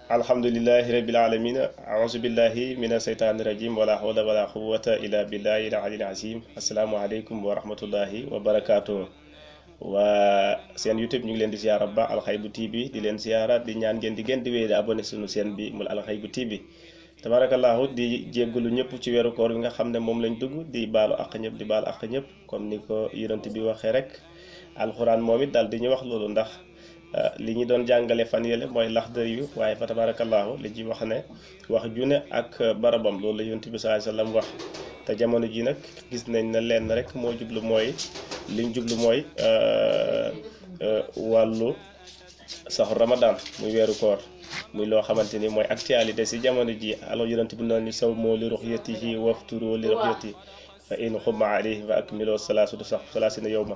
alhamdulillahi rabbil alamin a'uzu billahi mina seytaani rajim wala hawla wala quwwata illa billahi al-aliyyil azim assalaamu aleykum wa rahmatullahi wa barakaatuh waa seen YouTube ñu ngi leen di ziyaara ba Alxaybu TV di leen ziyaara di ñaan ngeen di gën di wéy di abonné suñu seen bi mul Alxaybu TV tabarakallahu di jéggalu ñëpp ci weeru koor bi nga xam ne moom lañ dugg di baalu àq ñëpp di baalu àq ñëpp comme ni ko yonent bi waxee rek alxuraan moom it daal di ñu wax loolu ndax li ñu doon jàngale fan yële mooy laxdar yu waaye fa tabarakallahu li ci wax ne wax june ak barabam loolu la yonent bi sallallahu alayhi wasallam wax te jamono ji nag gis nañ ne lenn rek moo jublu mooy liñ jublu mooy wàllu saxu ramadan muy weeru koor muy loo xamante ni mooy actualité si jamono ji alors yonent bi noonu saw moo li ruxyatihi wafturu li ruxyati fa in xumma alayhi fa akmilu salaasina yawma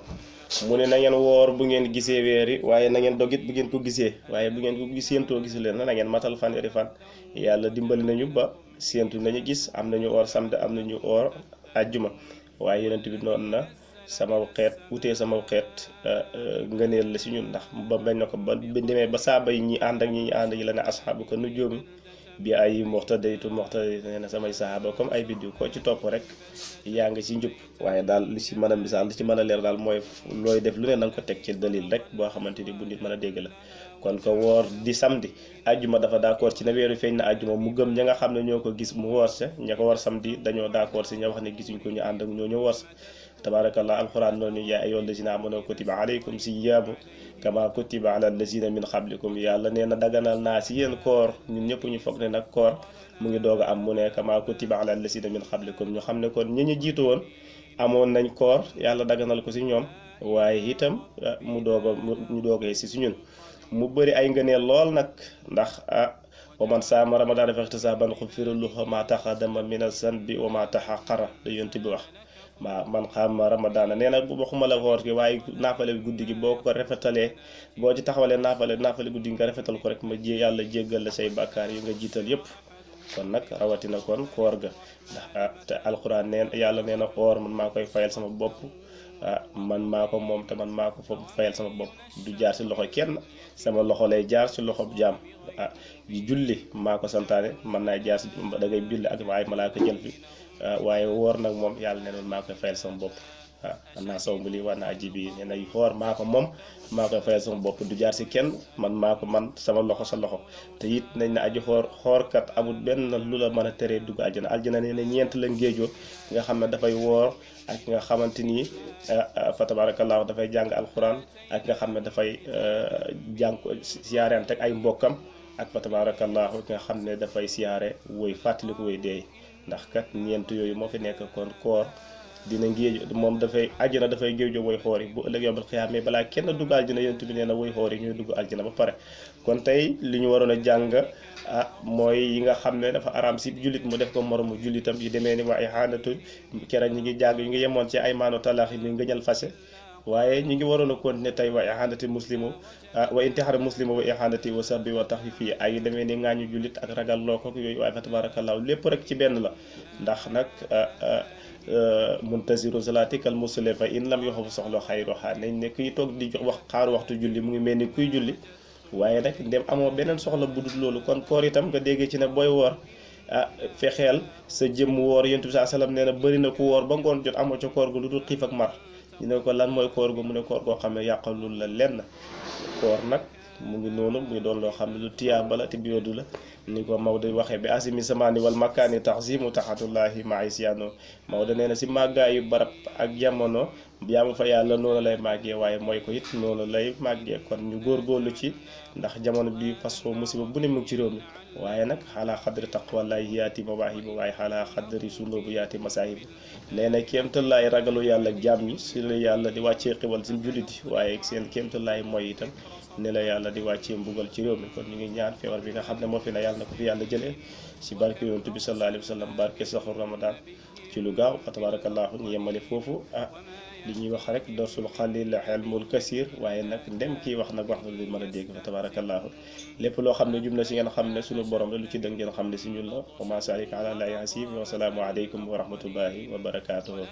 mu ne na ngeen woor bu ngeen gisee weer yi waaye na ngeen dogit bu ngeen ko gisee waaye bu ngeen ko séentoo gisu leen na ngeen matal fanweeri fan yàlla dimbali nañu ba séentu nañu gis am nañu oor samedi am nañu oor ajjuma waaye yonent bi noonu na sama xeet wutee sama xeet ngëneel la si ñun ndax ba bañ na ko ba demee ba saaba yi ñi ànd ak ñi ànd yi la ne asxaabu ko nujuumi bi ay moxtadaytu nee na samay sahaaba comme ay biddiw koo ci topp rek yaa ngi ci njub waaye daal li ci mën a misaal li ci mën a leer daal mooy looy def lu ne na nga ko teg ci dalil rek boo xamante ni bu nit mën a dégg la kon ko woor di samedi ajjuma dafa d'accord ci ne weeru feeñ na ajjuma mu gëm ña nga xam ne ñoo ko gis mu woor sa ña ko war samedi dañoo d'accord si ña wax ne gisuñ ko ñu ànd ak ñoo ñu woor sa tabarakallah alquran noonu yaa ayyuhal lazina amanu kutiba alaykum siyaamu kama kutiba ala lazina min qablikum yàlla nee na daganal naa si yéen koor ñun ñëpp ñu foog ne nag koor mu ngi doog a am mu ne kama kutiba ala lazina min qablikum ñu xam ne kon ñi ñu jiitu woon amoon nañ koor yàlla daganal ko si ñoom waaye itam mu doogee si ñun mu bëri ay ngëneel lool nag ndax wa man saama ramadaana ihtisaaban xufira lahu ma taqaddama mina zanbi wa ma ta'akhkhara la yonent bi wax man xam ramadaana nee na waxuma la woor gi waaye naafale guddi gi boo ko rafetalee boo ci taxawalee naafale guddi gi nga rafetal ko rek yàlla jéggal la say bàkkaar yi nga jiital yëpp kon nag rawatina kon koor ga ndax te alxuraan neen yàlla nee na koor man maa koy fayal sama bopp man maa ko moom te man maa ko fayal sama bopp du jaar si loxo kenn sama loxo lay jaar si loxo jaam julli maa ko santaane mën naa jaar si da ngay bill ak waaye malaaka jël fi waaye woor nag moom yàlla ne noonu maa koy fayal sama bopp man naa saw bu lii war naa aji bi nee na woor maa ko moom maa koy fayal sama bopp du jaar si kenn man maa ko man sama loxo sa loxo te it nañ ne aji xoorkat amul benn lu la mën a teree dugg aljana aljana nee na ñeent la ngéejoo nga xam ne dafay woor ak nga xamante ni fa tabarakallahu dafay jàng alquran ak nga xam ne dafay jàng siyaarante ak ay mbokkam ak fa tabarakallahu nga xam ne dafay siyaare woy fàttaliku woy deey ndax kat ñeent yooyu moo fi nekk kon koor dina ngéejo moom dafay àjjana dafay géejo woy xoor yi bu ëllëg yombal xiyaam mais balaa kenn dugg aljana yonent bi nee na woy xoor yi ñooy dugg aljana ba pare kon tey li ñu waroon a jàng mooy yi nga xam ne dafa araam si jullit mu def ko moromu jullitam yi demee ni waa ay xaanatu keroog ñi ngi jàng ñu ngi yemoon ci ay maano talaax yi ñu ngëñal fase waaye ñu ngi waroon a continuer tey wa ihanati muslimu wa intihar muslimu wa ihanati wa sabbi wa tax fii ay demee ni ngaañu jullit ak ragal loo ko yooyu waaye fa tabarakallahu lépp rek ci benn la ndax nag muntasiru salaatikal muslim fa in lam yoxafu soxla xayruha nañ ne kuy toog di jox wax xaaru waxtu julli mu ngi mel ni kuy julli waaye nag ndem amoo beneen soxla bu dul loolu kon koor itam nga déggee ci ne booy woor fexeel sa jëmm woor yonent bi sallallahu alayhi wasallam nee na bëri na ku woor ba ngoon jot amoo ca koor gu lu dul xiif ak mar ñu ne ko lan mooy koor gu mu ne koor goo xam ne yàqalul la lenn koor nag mu ngi noonu muy doon loo xam ne lu tiyaaba la te biyoodu la ni ko Maodo waxee bi asimi samaani wal makkaani taxzimu taxatullahi maisiano Maodo nee na si màggaayu barab ak jamono yaamu fa yàlla noonu lay màggee waaye mooy ko it noonu lay màggee kon ñu góorgóorlu ci ndax jamono bi façon musiba bu ne mu ngi ci réew mi waaye nag xaalaa xadri taqwallahi yaati mawaahibu waaye xaalaa xadri sunubu yaati masaahibu nee na kéemtalaay ragalu yàlla ak jaam ñi si la yàlla di wàccee xiwal si jullit yi waaye seen kéemtalaay mooy itam ne la yàlla di wàccee mbugal ci réew mi kon ñu ngi ñaan feebar bi nga xam ne moo fi ne yàlla na ko fi yàlla jëlee si barke yonent bi sallallahu alayhi wa sallam barke saxur ramadan ci lu gaaw fa tabarakallahu ñu yemale foofu li ñuy wax rek darsul xalil ilmul kasir waaye nag ndem kii wax nag wax na lu mën a dégg fa tabarakallahu lépp loo xam ne jum na si ngeen xam ne suñu borom la lu ci dëng ngeen xam ne si ñun la wa ma saalika ala llahi asiim wa salaamu aleykum wa rahmatullahi wa barakaatuhu